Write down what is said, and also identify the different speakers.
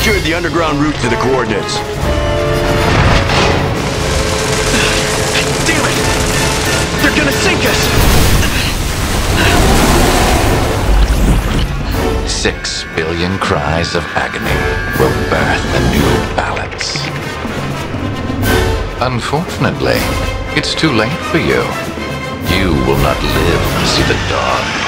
Speaker 1: secured the underground route to the coordinates.
Speaker 2: Damn it! They're gonna sink us!
Speaker 3: 6 billion cries of agony will birth a new balance. Unfortunately, it's too late for you. You will not live to see the dawn.